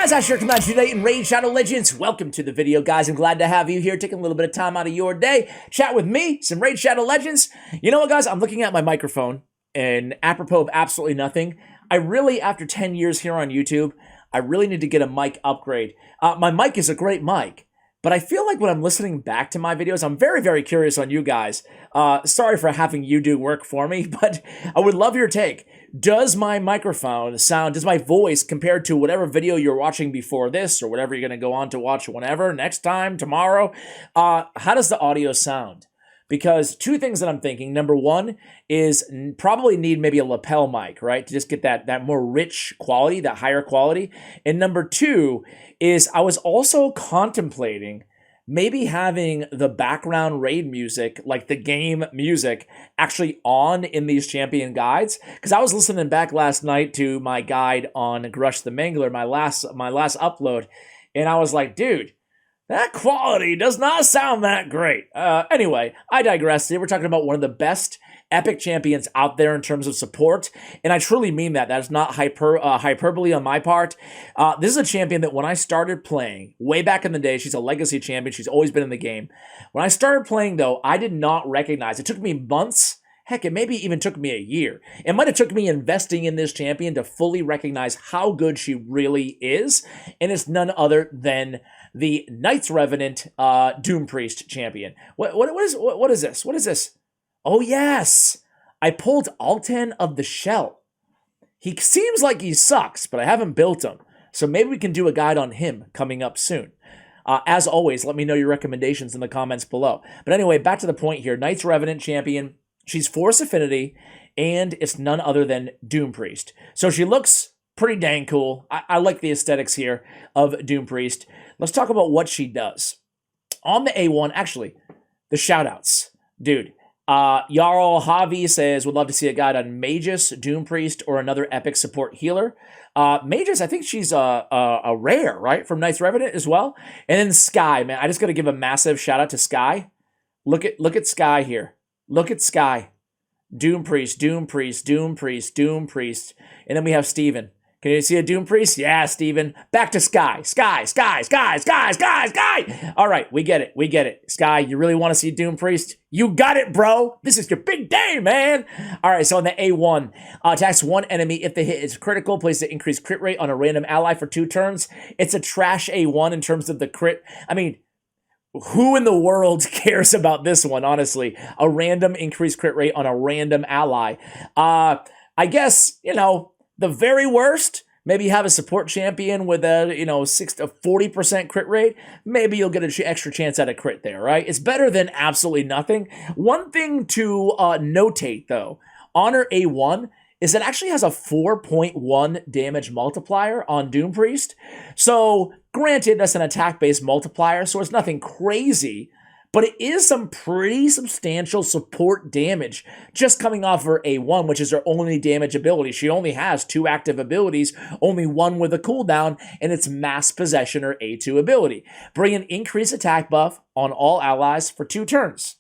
guys, I sure come out today in Raid Shadow Legends. Welcome to the video, guys. I'm glad to have you here, taking a little bit of time out of your day. Chat with me, some Raid Shadow Legends. You know what, guys? I'm looking at my microphone, and apropos of absolutely nothing, I really, after 10 years here on YouTube, I really need to get a mic upgrade. My mic is a great mic, but I feel like when I'm listening back to my videos, I'm very, very curious on you guys. Sorry for having you do work for me, but I would love your take. Does my microphone sound, does my voice compared to whatever video you're watching before this or whatever you're going to go on to watch whenever, next time, tomorrow, how does the audio sound? Because two things that I'm thinking. Number one is probably need maybe a lapel mic, right? To just get that more rich quality, that higher quality. And number two is I was also contemplating maybe having the background raid music, like the game music, actually on in these champion guides. Because I was listening back last night to my guide on Grush the Mangler, my last upload, and I was like, dude, that quality does not sound that great. Anyway, I digress. Today we're talking about one of the best epic champions out there in terms of support, and I truly mean that. That is not hyperbole on my part. This is a champion that when I started playing, way back in the day, she's a legacy champion. She's always been in the game. When I started playing, though, I did not recognize. It took me months. Heck, it maybe even took me a year. It might have took me investing in this champion to fully recognize how good she really is, and it's none other than the Knights Revenant Doompriest champion. What is this? What is this? Oh, yes. I pulled Altan of the Shell. He seems like he sucks, but I haven't built him. So maybe we can do a guide on him coming up soon. As always, let me know your recommendations in the comments below. But anyway, back to the point here. Knights Revenant champion. She's Force Affinity, and it's none other than Doompriest. So she looks pretty dang cool. I like the aesthetics here of Doompriest. Let's talk about what she does. On the A1, actually, the shoutouts. Dude, Jarl Javi says, would love to see a guide on Magus, Doompriest, or another epic support healer. Magus, I think she's a rare, right? From Knights Revenant as well. And then Sky, man. I just got to give a massive shout out to Sky. Look at Sky here. Look at Sky. Doompriest, Doompriest, Doompriest, Doompriest. And then we have Steven. Can you see a Doompriest? Yeah, Steven. Back to Sky. Sky. All right, we get it. Sky, you really want to see Doompriest? You got it, bro. This is your big day, man. All right, so on the A1, attacks one enemy. If the hit is critical, places an increased crit rate on a random ally for 2 turns. It's a trash A1 in terms of the crit. I mean, who in the world cares about this one, honestly? A random increased crit rate on a random ally. I guess, the very worst, maybe have a support champion with a, 6 to 40% crit rate. Maybe you'll get an extra chance at a crit there, right? It's better than absolutely nothing. One thing to notate, though, on her A1 is it actually has a 4.1 damage multiplier on Doompriest. So, granted, that's an attack-based multiplier, so it's nothing crazy, but it is some pretty substantial support damage just coming off her A1, which is her only damage ability. She only has 2 active abilities, only one with a cooldown, and it's Mass Possession, her A2 ability. Bring an increased attack buff on all allies for 2 turns.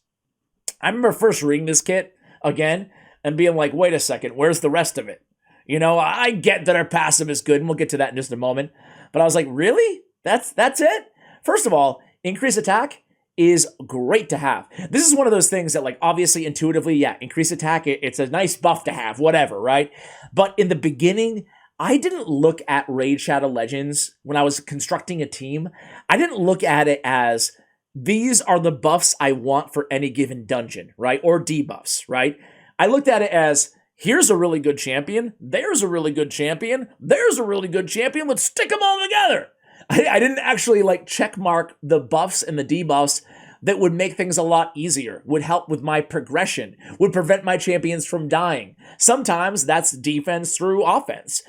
I remember first reading this kit, again, and being like, wait a second, where's the rest of it? I get that our passive is good, and we'll get to that in just a moment. But I was like, really? That's it? First of all, increased attack is great to have. This is one of those things that, like, obviously, intuitively, yeah, increased attack, it's a nice buff to have, whatever, right? But in the beginning, I didn't look at Raid Shadow Legends when I was constructing a team. I didn't look at it as, these are the buffs I want for any given dungeon, right? Or debuffs, right? I looked at it as, here's a really good champion, there's a really good champion, there's a really good champion, let's stick them all together. I didn't actually check mark the buffs and the debuffs that would make things a lot easier, would help with my progression, would prevent my champions from dying. Sometimes that's defense through offense.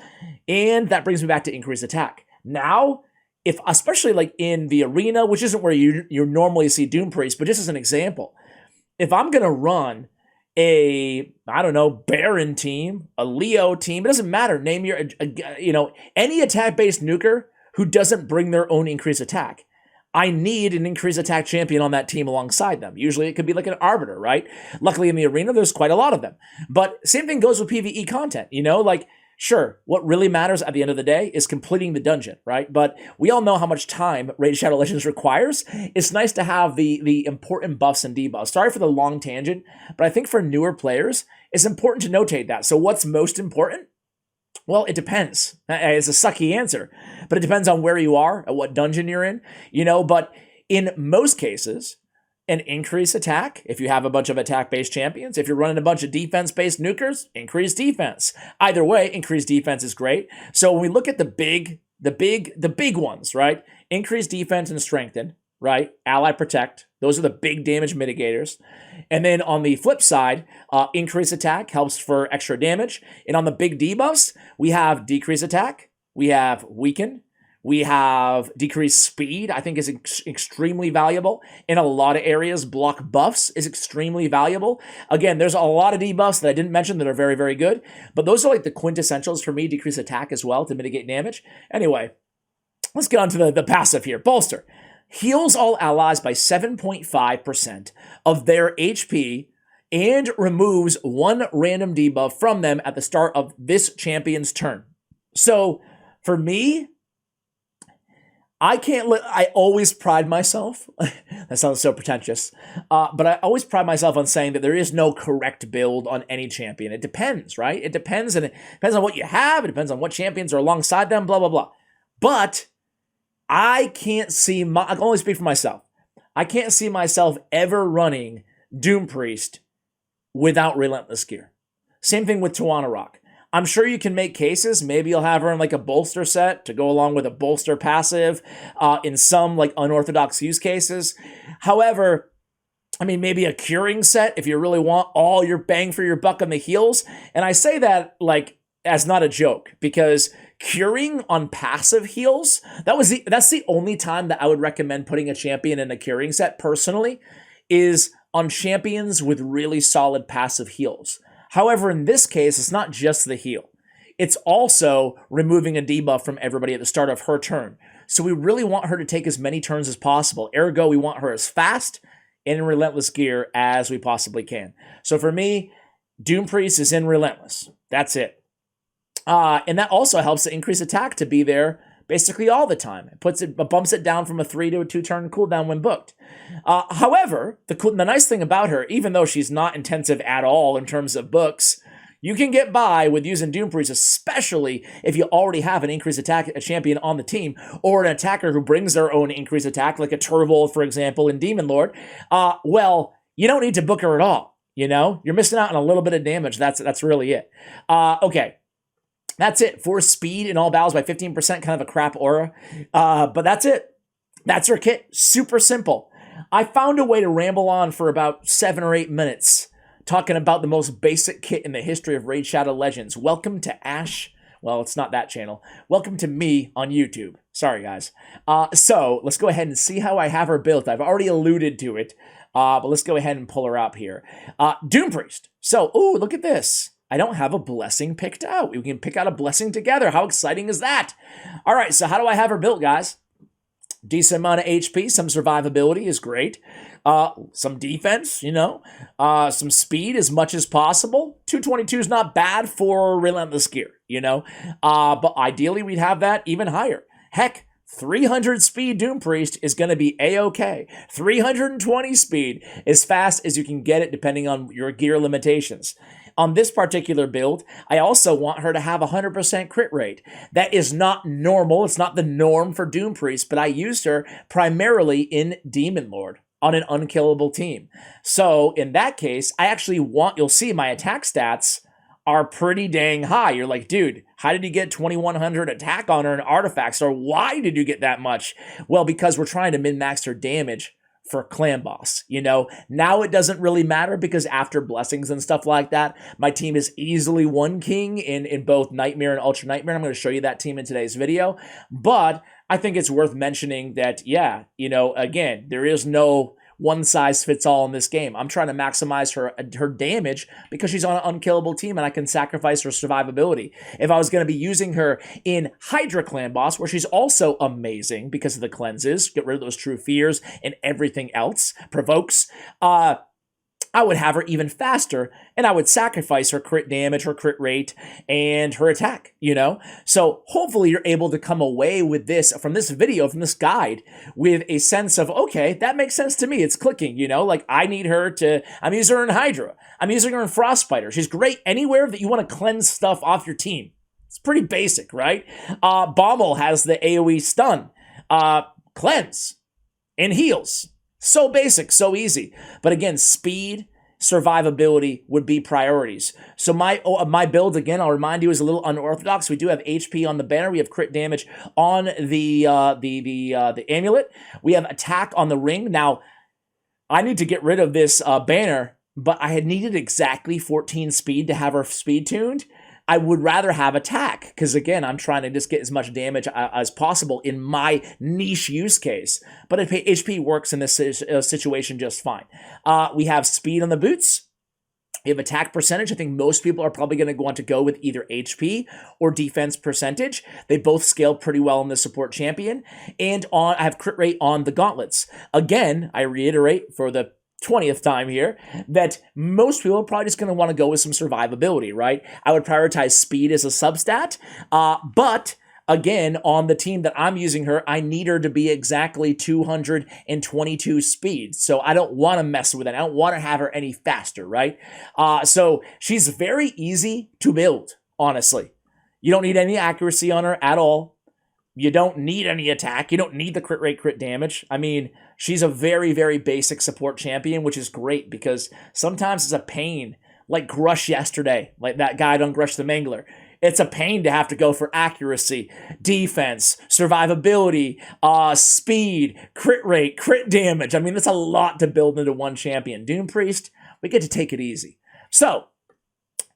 And that brings me back to increased attack. Now, if especially in the arena, which isn't where you normally see Doompriest, but just as an example, if I'm going to run Baron team, a Leo team, it doesn't matter. Name your, any attack-based nuker who doesn't bring their own increased attack. I need an increased attack champion on that team alongside them. Usually it could be like an arbiter, right? Luckily in the arena, there's quite a lot of them. But same thing goes with PvE content, Sure, what really matters at the end of the day is completing the dungeon, right? But we all know how much time Raid Shadow Legends requires. It's nice to have the important buffs and debuffs. Sorry for the long tangent, but I think for newer players, it's important to notate that. So what's most important? Well, it depends. It's a sucky answer, but it depends on where you are, at what dungeon you're in, but in most cases, an increased attack. If you have a bunch of attack-based champions, if you're running a bunch of defense-based nukers, increase defense. Either way, increased defense is great. So when we look at the big ones, right? Increased defense and strengthen, right? Ally protect. Those are the big damage mitigators. And then on the flip side, increased attack helps for extra damage. And on the big debuffs, we have decreased attack, we have weaken, we have decreased speed, I think is extremely valuable. In a lot of areas, block buffs is extremely valuable. Again, there's a lot of debuffs that I didn't mention that are very, very good. But those are like the quintessentials for me. Decreased attack as well to mitigate damage. Anyway, let's get on to the passive here. Bolster. Heals all allies by 7.5% of their HP and removes one random debuff from them at the start of this champion's turn. So for me, I always pride myself, that sounds so pretentious, but I always pride myself on saying that there is no correct build on any champion. It depends, right? It depends, and it depends on what you have, it depends on what champions are alongside them, blah, blah, blah. But I can only speak for myself. I can't see myself ever running Doompriest without Relentless Gear. Same thing with Tawana Rock. I'm sure you can make cases. Maybe you'll have her in like a bolster set to go along with a bolster passive in some like unorthodox use cases. However, I mean, maybe a curing set if you really want all your bang for your buck on the heals. And I say that like as not a joke because curing on passive heals, that's the only time that I would recommend putting a champion in a curing set personally is on champions with really solid passive heals. However, in this case, it's not just the heal. It's also removing a debuff from everybody at the start of her turn. So we really want her to take as many turns as possible. Ergo, we want her as fast and in Relentless Gear as we possibly can. So for me, Doompriest is in Relentless. That's it. And that also helps the increased attack to be there basically all the time. It bumps it down from a 3 to a 2-turn cooldown when booked. However, the nice thing about her, even though she's not intensive at all in terms of books, you can get by with using Doompriest, especially if you already have an increased attack a champion on the team, or an attacker who brings their own increased attack, like a Turvold, for example, in Demon Lord. Well, you don't need to book her at all. You're missing out on a little bit of damage. That's really it. Okay. That's it. For speed in all battles by 15%, kind of a crap aura. But that's it. That's her kit. Super simple. I found a way to ramble on for about 7 or 8 minutes talking about the most basic kit in the history of Raid Shadow Legends. Welcome to Ash. Well, it's not that channel. Welcome to me on YouTube. Sorry, guys. So let's go ahead and see how I have her built. I've already alluded to it, but let's go ahead and pull her up here. Doompriest. So, ooh, look at this. I don't have a blessing picked out. We can pick out a blessing together. How exciting is that? All right, so how do I have her built, guys? Decent amount of HP, some survivability is great. Some defense, some speed as much as possible. 222 is not bad for Relentless Gear, but ideally we'd have that even higher. Heck, 300 speed Doompriest is going to be A-okay. 320 speed, as fast as you can get it depending on your gear limitations. On this particular build, I also want her to have 100% crit rate. That is not normal. It's not the norm for Doompriest, but I used her primarily in Demon Lord on an unkillable team. So in that case, I actually you'll see my attack stats are pretty dang high. You're like, dude, how did you get 2100 attack on her in artifacts? Or why did you get that much? Well, because we're trying to min-max her damage for clan boss. Now it doesn't really matter because after blessings and stuff like that, my team is easily one king in both Nightmare and Ultra Nightmare. I'm going to show you that team in today's video, but I think it's worth mentioning that, again, there is no one size fits all in this game. I'm trying to maximize her damage because she's on an unkillable team and I can sacrifice her survivability. If I was going to be using her in Hydra Clan Boss, where she's also amazing because of the cleanses, get rid of those true fears and everything else, provokes, I would have her even faster, and I would sacrifice her crit damage, her crit rate, and her attack, you know? So hopefully you're able to come away with this, from this video, from this guide, with a sense of, okay, that makes sense to me. It's clicking, you know? Like, I need her to, I'm using her in Hydra. I'm using her in Frostbiter. She's great anywhere that you want to cleanse stuff off your team. It's pretty basic, right? Bommel has the AoE stun, cleanse, and heals. So basic, so easy. But again, speed, survivability would be priorities. So my build, again, I'll remind you, is a little unorthodox. We do have HP on the banner. We have crit damage on the amulet. We have attack on the ring. Now, I need to get rid of this banner, but I had needed exactly 14 speed to have her speed tuned. I would rather have attack, because again, I'm trying to just get as much damage as possible in my niche use case. But HP works in this situation just fine. We have speed on the boots. We have attack percentage. I think most people are probably going to want to go with either HP or defense percentage. They both scale pretty well in the support champion. And I have crit rate on the gauntlets. Again, I reiterate for the 20th time here, that most people are probably just going to want to go with some survivability, right? I would prioritize speed as a substat, but again, on the team that I'm using her, I need her to be exactly 222 speed, so I don't want to mess with it. I don't want to have her any faster, right? So she's very easy to build, honestly. You don't need any accuracy on her at all. You don't need any attack. You don't need the crit rate, crit damage. I mean, she's a very, very basic support champion, which is great because sometimes it's a pain, like Grush yesterday, like that guide on Grush the Mangler. It's a pain to have to go for accuracy, defense, survivability, speed, crit rate, crit damage. I mean, that's a lot to build into one champion. Doompriest, we get to take it easy. So,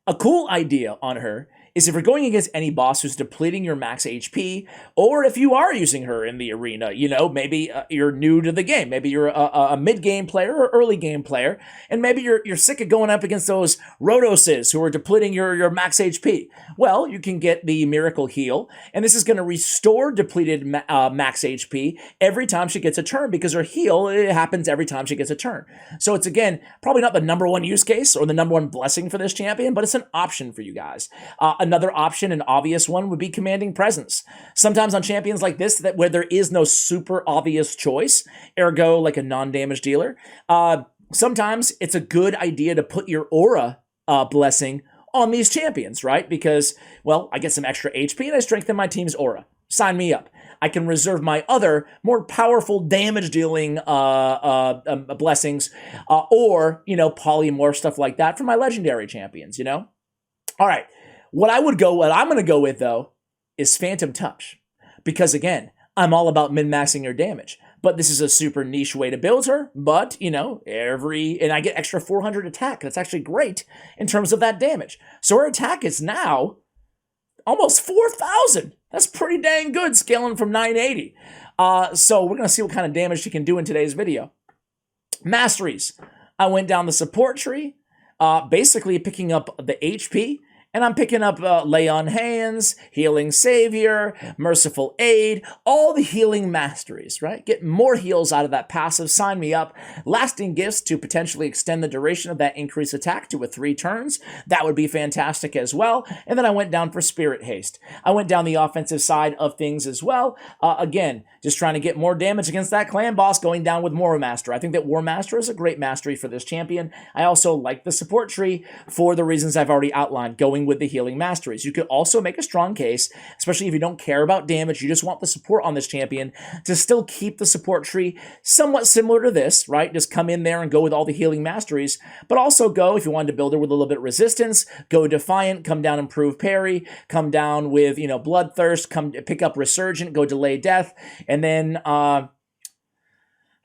a cool idea on her is if you're going against any boss who's depleting your max HP, or if you are using her in the arena, you know, maybe you're new to the game, maybe you're a mid-game player or early game player, and maybe you're sick of going up against those Rhodoses who are depleting your max HP. Well, you can get the Miracle Heal, and this is going to restore depleted max HP every time she gets a turn, because her heal, it happens every time she gets a turn. So it's, again, probably not the number one use case or the number one blessing for this champion, but it's an option for you guys. Another option, an obvious one, would be Commanding Presence. Sometimes on champions like this, where there is no super obvious choice, ergo like a non-damage dealer, sometimes it's a good idea to put your aura blessing on these champions, right? Because, well, I get some extra HP and I strengthen my team's aura. Sign me up. I can reserve my other more powerful damage-dealing blessings, or, you know, polymorph, stuff like that for my legendary champions, you know? All right. What I'm going to go with, though, is Phantom Touch. Because, again, I'm all about min-maxing your damage. But this is a super niche way to build her. But, you know, and I get extra 400 attack. That's actually great in terms of that damage. So her attack is now almost 4,000. That's pretty dang good, scaling from 980. So we're going to see what kind of damage she can do in today's video. Masteries. I went down the support tree, basically picking up the HP. And I'm picking up Lay on Hands, Healing Savior, Merciful Aid, all the healing masteries, right? Get more heals out of that passive, sign me up. Lasting Gifts to potentially extend the duration of that increased attack to 3 turns. That would be fantastic as well. And then I went down for Spirit Haste. I went down the offensive side of things as well. Again, just trying to get more damage against that clan boss, going down with War Master. I think that War Master is a great mastery for this champion. I also like the support tree for the reasons I've already outlined, going with the healing masteries. You could also make a strong case, especially if you don't care about damage, you just want the support on this champion, to still keep the support tree somewhat similar to this, right? Just come in there and go with all the healing masteries, but also go, if you wanted to build her with a little bit of resistance, go Defiant, come down Improve Parry, come down with, you know, Bloodthirst, come pick up Resurgent, go Delay Death, and then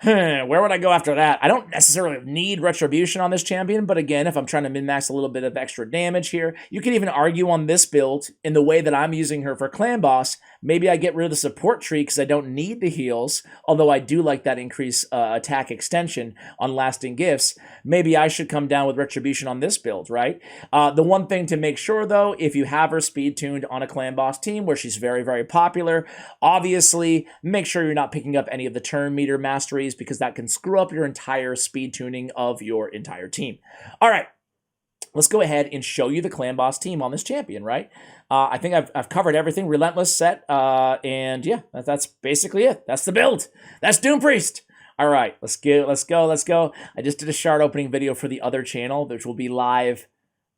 where would I go after that? I don't necessarily need Retribution on this champion, but again, if I'm trying to min-max a little bit of extra damage here, you could even argue on this build, in the way that I'm using her for Clan Boss, maybe I get rid of the support tree because I don't need the heals, although I do like that increased attack extension on Lasting Gifts. Maybe I should come down with Retribution on this build, right? The one thing to make sure, though, if you have her speed-tuned on a Clan Boss team where she's very, very popular, obviously, make sure you're not picking up any of the turn meter masteries, Doompriest because that can screw up your entire speed tuning of your entire team. All right. Let's go ahead and show you the Clan Boss team on this champion, right? I think I've covered everything. Relentless set, and yeah, that's basically it. That's the build. That's Doompriest. All right, let's go. I just did a shard opening video for the other channel, which will be live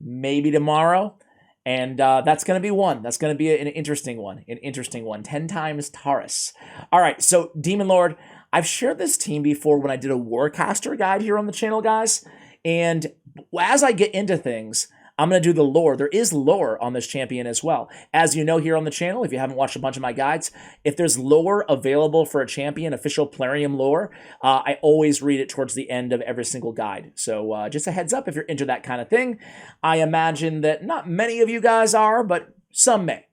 maybe tomorrow, and that's going to be one. That's going to be an interesting one. 10 times Taurus. All right, so Demon Lord. I've shared this team before when I did a Warcaster guide here on the channel, guys, and as I get into things, I'm going to do the lore. There is lore on this champion as well. As you know here on the channel, if you haven't watched a bunch of my guides, if there's lore available for a champion, official Plarium lore, I always read it towards the end of every single guide. So just a heads up if you're into that kind of thing. I imagine that not many of you guys are, but some may.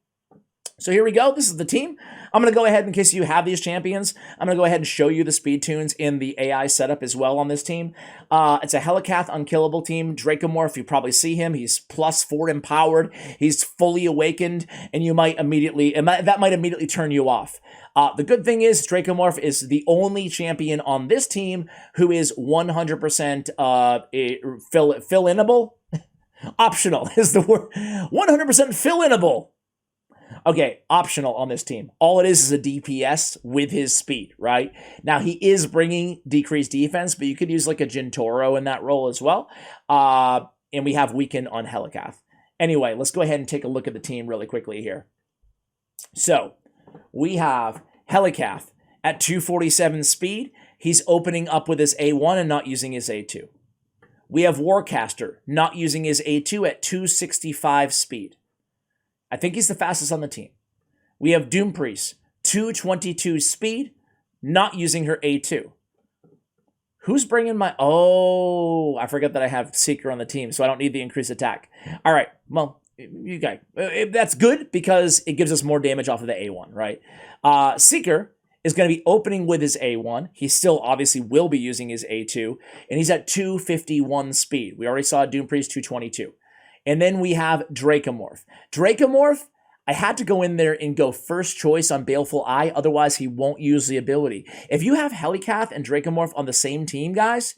So here we go. This is the team. I'm going to go ahead, in case you have these champions, I'm going to go ahead and show you the speed tunes in the AI setup as well on this team. It's a Helicath Unkillable team. Dracomorph, you probably see him. He's +4 empowered. He's fully awakened, and that might immediately turn you off. The good thing is Dracomorph is the only champion on this team who is 100% fill-inable. Optional is the word. 100% fill-inable. Okay, optional on this team. All it is a DPS with his speed, right? Now, he is bringing decreased defense, but you could use like a Gintoro in that role as well. And we have Weaken on Helicath. Anyway, let's go ahead and take a look at the team really quickly here. So, we have Helicath at 247 speed. He's opening up with his A1 and not using his A2. We have Warcaster not using his A2 at 265 speed. I think he's the fastest on the team. We have Doompriest, 222 speed, not using her A2. Who's bringing my... Oh, I forgot that I have Seeker on the team, so I don't need the increased attack. All right, well, you guys, that's good because it gives us more damage off of the A1, right? Seeker is going to be opening with his A1. He still obviously will be using his A2, and he's at 251 speed. We already saw Doompriest, 222. And then we have Dracomorph. Dracomorph, I had to go in there and go first choice on Baleful Eye, otherwise he won't use the ability. If you have Helicath and Dracomorph on the same team, guys,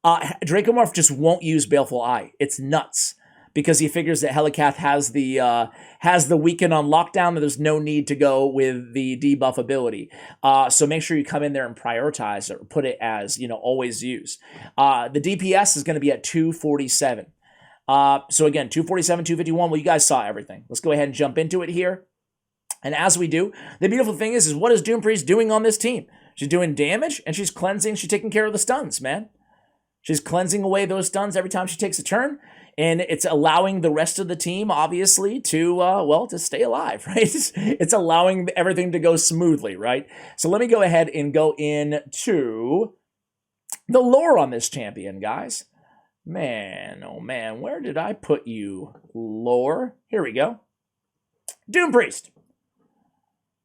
Dracomorph just won't use Baleful Eye. It's nuts, because he figures that Helicath has the Weaken on lockdown, and there's no need to go with the debuff ability. So make sure you come in there and prioritize or put it as, always use. The DPS is going to be at 247. So again, 247, 251, well, you guys saw everything. Let's go ahead and jump into it here. And as we do, the beautiful thing is what is Doompriest doing on this team? She's doing damage, and she's cleansing, she's taking care of the stuns, man. She's cleansing away those stuns every time she takes a turn, and it's allowing the rest of the team, obviously, to stay alive, right? It's allowing everything to go smoothly, right? So let me go ahead and go into the lore on this champion, guys. Man, oh man, where did I put you, lore? Here we go. Doompriest.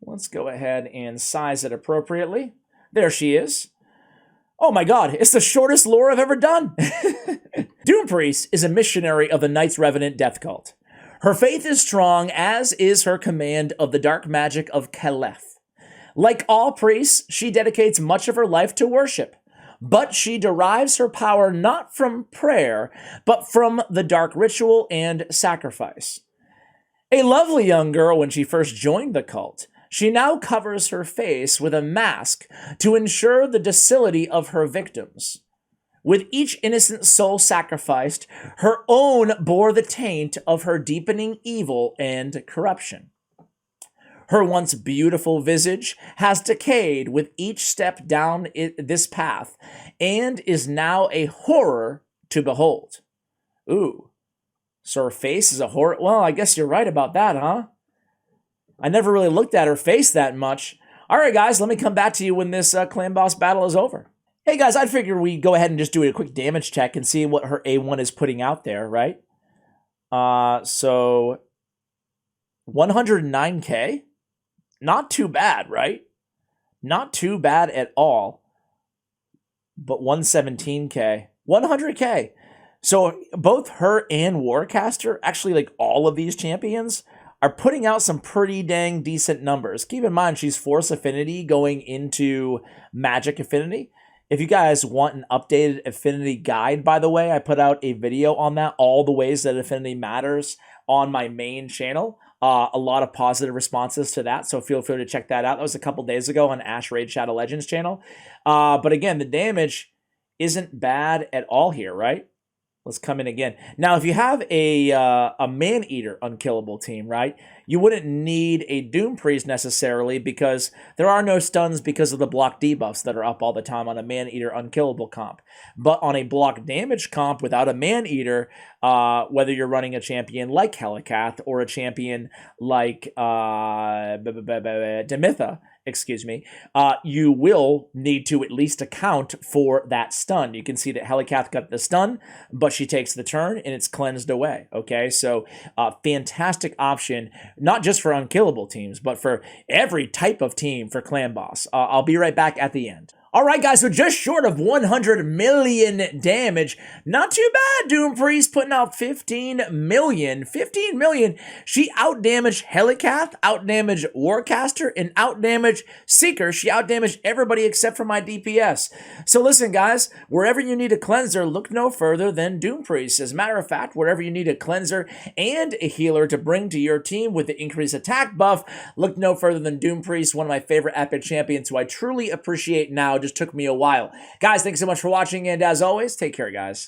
Let's go ahead and size it appropriately. There she is. Oh my god, it's the shortest lore I've ever done. Doompriest is a missionary of the Knights Revenant death cult. Her faith is strong, as is her command of the dark magic of Caliph. Like all priests, she dedicates much of her life to worship. But she derives her power not from prayer, but from the dark ritual and sacrifice. A lovely young girl when she first joined the cult, she now covers her face with a mask to ensure the docility of her victims. With each innocent soul sacrificed, her own bore the taint of her deepening evil and corruption. Her once beautiful visage has decayed with each step down this path and is now a horror to behold. Ooh, so her face is a horror? Well, I guess you're right about that, huh? I never really looked at her face that much. All right, guys, let me come back to you when this clan boss battle is over. Hey, guys, I'd figure we go ahead and just do a quick damage check and see what her A1 is putting out there, right? So 109K? Not too bad, right? Not too bad at all. But 117K. 100K. So both her and Warcaster, actually like all of these champions, are putting out some pretty dang decent numbers. Keep in mind, she's Force Affinity going into Magic Affinity. If you guys want an updated Affinity guide, by the way, I put out a video on that, all the ways that Affinity matters on my main channel. A lot of positive responses to that, so feel free to check that out. That was a couple days ago on Ash Raid Shadow Legends channel. But again, the damage isn't bad at all here, right? Let's come in again. Now, if you have a Man-Eater unkillable team, right, you wouldn't need a Doompriest necessarily because there are no stuns because of the block debuffs that are up all the time on a Man-Eater unkillable comp. But on a block damage comp without a Man-Eater, whether you're running a champion like Helicath or a champion like Demitha, excuse me, you will need to at least account for that stun. You can see that Helicath got the stun, but she takes the turn and it's cleansed away, okay? So fantastic option, not just for unkillable teams, but for every type of team for Clan Boss. I'll be right back at the end. All right, guys, so just short of 100 million damage. Not too bad, Doompriest putting out 15 million. 15 million. She outdamaged Helicath, outdamaged Warcaster, and outdamaged Seeker. She outdamaged everybody except for my DPS. So listen, guys, wherever you need a cleanser, look no further than Doompriest. As a matter of fact, wherever you need a cleanser and a healer to bring to your team with the increased attack buff, look no further than Doompriest, one of my favorite epic champions who I truly appreciate now. Just took me a while. Guys, thanks so much for watching, and as always, take care, guys.